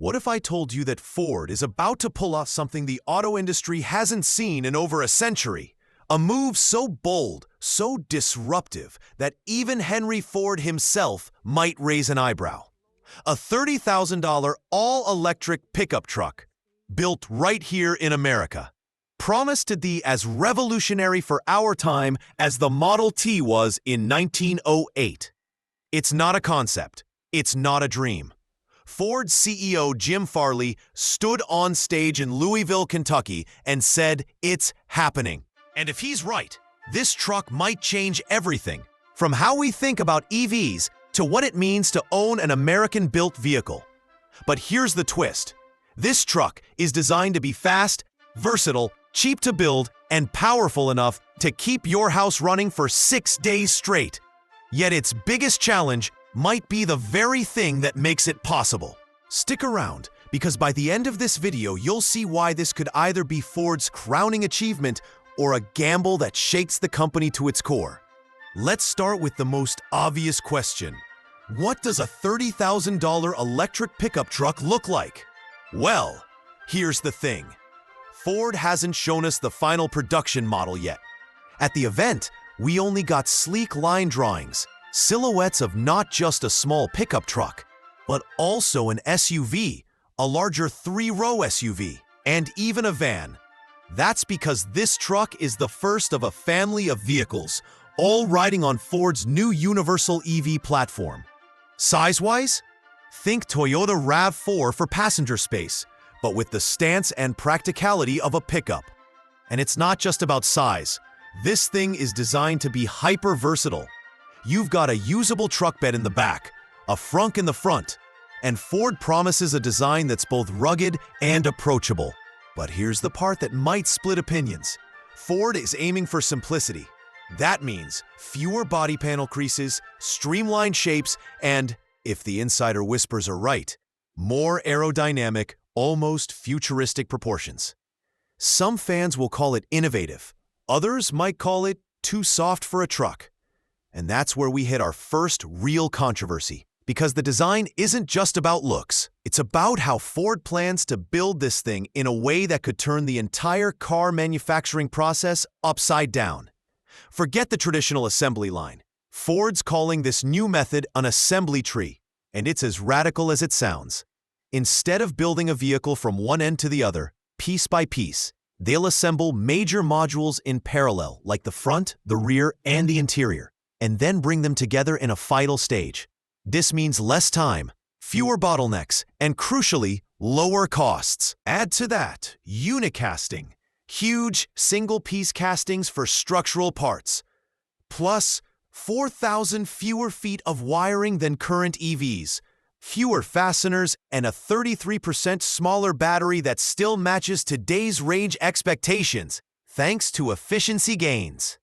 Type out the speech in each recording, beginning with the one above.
What if I told you that Ford is about to pull off something the auto industry hasn't seen in over a century? A move so bold, so disruptive, that even Henry Ford himself might raise an eyebrow. A $30,000 all-electric pickup truck, built right here in America. Promised to be as revolutionary for our time as the Model T was in 1908. It's not a concept. It's not a dream. Ford's CEO Jim Farley stood on stage in Louisville, Kentucky, and said it's happening. And if he's right, this truck might change everything, from how we think about EVs to what it means to own an American-built vehicle. But here's the twist. This truck is designed to be fast, versatile, cheap to build, and powerful enough to keep your house running for 6 days straight. Yet its biggest challenge might be the very thing that makes it possible. Stick around, because by the end of this video, you'll see why this could either be Ford's crowning achievement or a gamble that shakes the company to its core. Let's start with the most obvious question. What does a $30,000 electric pickup truck look like? Well, here's the thing. Ford hasn't shown us the final production model yet. At the event, we only got sleek line drawings, silhouettes of not just a small pickup truck, but also an SUV, a larger 3-row SUV, and even a van. That's because this truck is the first of a family of vehicles, all riding on Ford's new universal EV platform. Size-wise, think Toyota RAV4 for passenger space, but with the stance and practicality of a pickup. And it's not just about size. This thing is designed to be hyper-versatile. You've got a usable truck bed in the back, a frunk in the front, and Ford promises a design that's both rugged and approachable. But here's the part that might split opinions. Ford is aiming for simplicity. That means fewer body panel creases, streamlined shapes, and, if the insider whispers are right, more aerodynamic, almost futuristic proportions. Some fans will call it innovative. Others might call it too soft for a truck. And that's where we hit our first real controversy. Because the design isn't just about looks. It's about how Ford plans to build this thing in a way that could turn the entire car manufacturing process upside down. Forget the traditional assembly line. Ford's calling this new method an assembly tree, and it's as radical as it sounds. Instead of building a vehicle from one end to the other, piece by piece, they'll assemble major modules in parallel, like the front, the rear, and the interior, and then bring them together in a final stage. This means less time, fewer bottlenecks, and crucially, lower costs. Add to that, unicasting, huge single-piece castings for structural parts, plus 4,000 fewer feet of wiring than current EVs, fewer fasteners, and a 33% smaller battery that still matches today's range expectations, thanks to efficiency gains.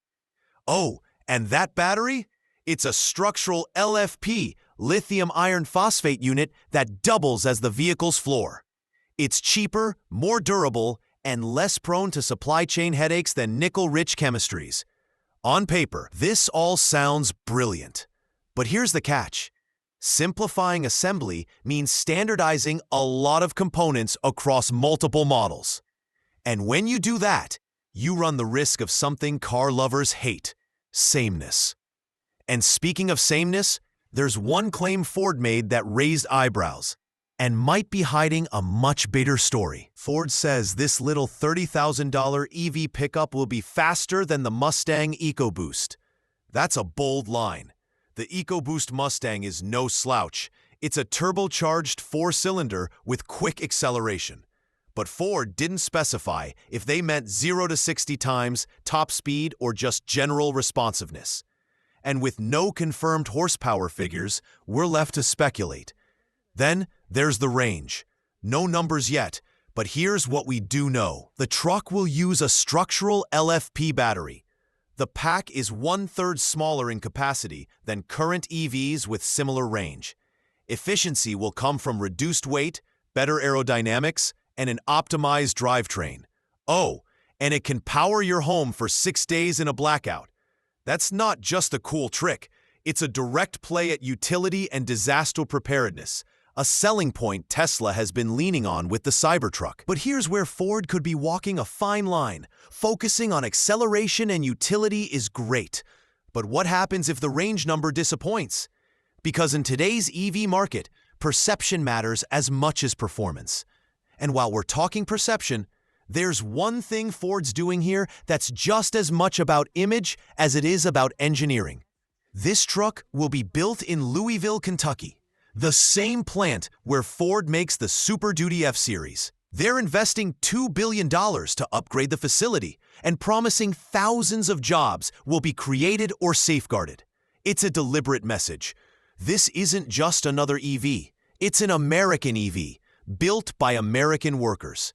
Oh, and that battery? It's a structural LFP, lithium iron phosphate unit that doubles as the vehicle's floor. It's cheaper, more durable, and less prone to supply chain headaches than nickel-rich chemistries. On paper, this all sounds brilliant. But here's the catch. Simplifying assembly means standardizing a lot of components across multiple models. And when you do that, you run the risk of something car lovers hate: sameness. And speaking of sameness, there's one claim Ford made that raised eyebrows and might be hiding a much bigger story. Ford says this little $30,000 EV pickup will be faster than the Mustang EcoBoost. That's a bold line. The EcoBoost Mustang is no slouch. It's a turbocharged 4-cylinder with quick acceleration. But Ford didn't specify if they meant 0 to 60 times, top speed, or just general responsiveness. And with no confirmed horsepower figures, we're left to speculate. Then there's the range. No numbers yet, but here's what we do know. The truck will use a structural LFP battery. The pack is 1/3 smaller in capacity than current EVs with similar range. Efficiency will come from reduced weight, better aerodynamics, and an optimized drivetrain. Oh, and it can power your home for 6 days in a blackout. That's not just a cool trick. It's a direct play at utility and disaster preparedness. a selling point Tesla has been leaning on with the Cybertruck. But here's where Ford could be walking a fine line. Focusing on acceleration and utility is great. But what happens if the range number disappoints? Because in today's EV market, perception matters as much as performance. And while we're talking perception, there's one thing Ford's doing here that's just as much about image as it is about engineering. This truck will be built in Louisville, Kentucky, the same plant where Ford makes the Super Duty F-Series. They're investing $2 billion to upgrade the facility and promising thousands of jobs will be created or safeguarded. It's a deliberate message. This isn't just another EV. It's an American EV, built by American workers.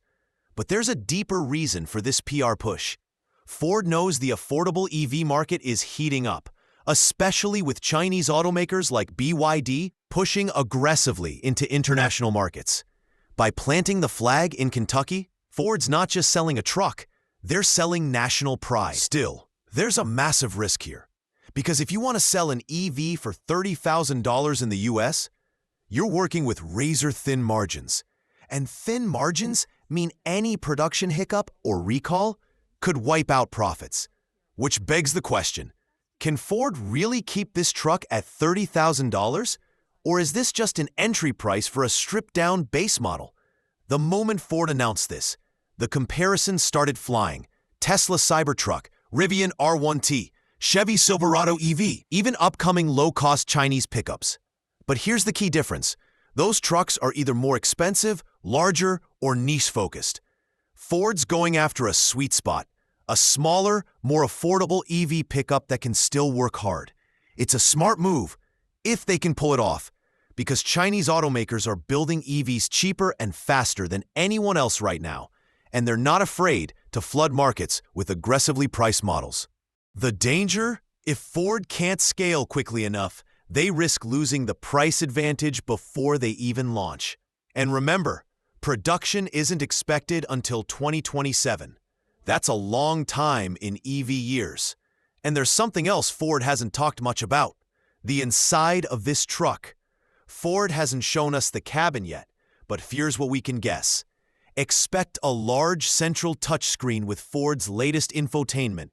But there's a deeper reason for this PR push. Ford knows the affordable EV market is heating up, especially with Chinese automakers like BYD pushing aggressively into international markets. By planting the flag in Kentucky, Ford's not just selling a truck, they're selling national pride. Still, there's a massive risk here. Because if you want to sell an EV for $30,000 in the US, you're working with razor-thin margins. And thin margins mean any production hiccup or recall could wipe out profits. Which begs the question, can Ford really keep this truck at $30,000? Or is this just an entry price for a stripped-down base model? The moment Ford announced this, the comparisons started flying. Tesla Cybertruck, Rivian R1T, Chevy Silverado EV, even upcoming low-cost Chinese pickups. But here's the key difference. Those trucks are either more expensive, larger, or niche-focused. Ford's going after a sweet spot, a smaller, more affordable EV pickup that can still work hard. It's a smart move, if they can pull it off, because Chinese automakers are building EVs cheaper and faster than anyone else right now, and they're not afraid to flood markets with aggressively priced models. The danger? If Ford can't scale quickly enough, they risk losing the price advantage before they even launch. And remember, production isn't expected until 2027. That's a long time in EV years. And there's something else Ford hasn't talked much about. The inside of this truck. Ford hasn't shown us the cabin yet, but here's what we can guess. Expect a large central touchscreen with Ford's latest infotainment,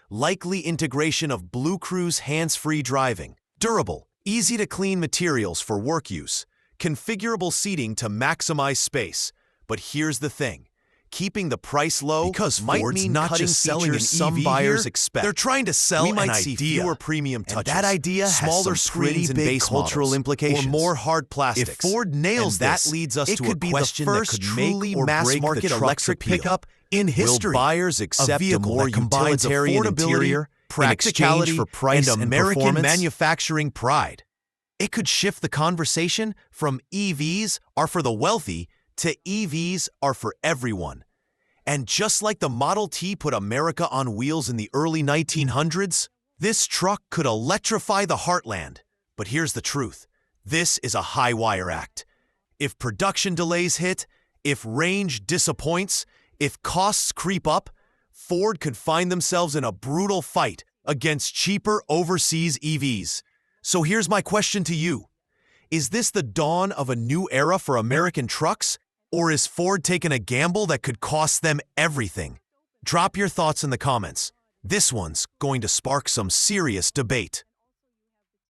likely integration of Blue Cruise hands-free driving, durable, easy-to-clean materials for work use, configurable seating to maximize space. But here's the thing. Keeping the price low because might Ford's mean not cutting just selling an features some EV buyers here, expect. they're trying to sell We an might see idea, fewer premium touches, and that idea has smaller some pretty screens and big base cultural models, implications. or more hard plastics. If Ford nails and this, that leads us it to could a be question the that first could truly make or break mass-market the truck's electric appeal. pickup in history. Will buyers accept a vehicle more that combines utilitarian affordability, interior in practicality, exchange for price and and American performance? manufacturing pride. It could shift the conversation from EVs are for the wealthy to EVs are for everyone. And just like the Model T put America on wheels in the early 1900s, this truck could electrify the heartland. But here's the truth. This is a high-wire act. If production delays hit, if range disappoints, if costs creep up, Ford could find themselves in a brutal fight against cheaper overseas EVs. So here's my question to you. Is this the dawn of a new era for American trucks? Or is Ford taking a gamble that could cost them everything? Drop your thoughts in the comments. This one's going to spark some serious debate.